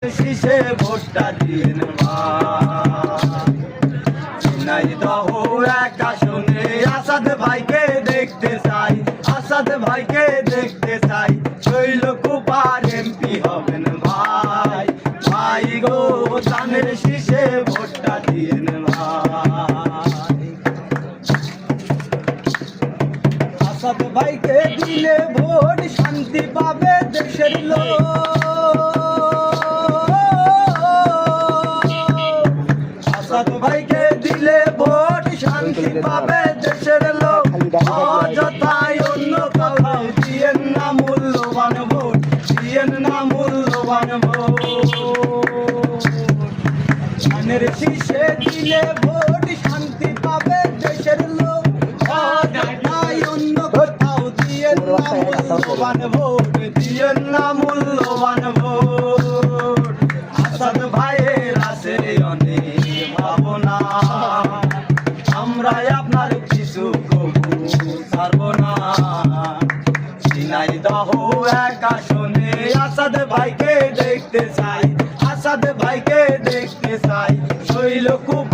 শীষে ভোটটা দিন ঝিনাইদহ এক আসনে আসাদ ভাইকে দেখতে চাই, আসাদ ভাইকে দেখতে চাই। শৈলকুপার এমপি হবেন ভাই, ভাই গো ধানের শীষে ভোটটা দিন ভাই। আসাদ ভাইকে দিলে ভোট শান্তি পাবে দেশের লোক, আসাদ ভাইকে দিলে ভোট শান্তি পাবে দেশের লোক। অযথায় অন্য কোথাও দিয়েন না মূল্যবান ভোট, দিয়েন না মূল্যবান ভোট। ধানের শীষে দিলে ভোট শান্তি পাবে দেশের লোক। অযথায় অন্য কোথাও দিয়েন না মূল্যবান ভোট, দিয়েন না মূল্যবান ভোট। আসাদ ভাইয়ের আছে অনেক ভাবনা, আমরা আপনার কিছু কবু ছাড়ব না। ঝিনাইদহ এক আসনে আসাদ ভাইকে দেখতে চাই, আসাদ ভাইকে দেখতে চাই। শৈলকুপার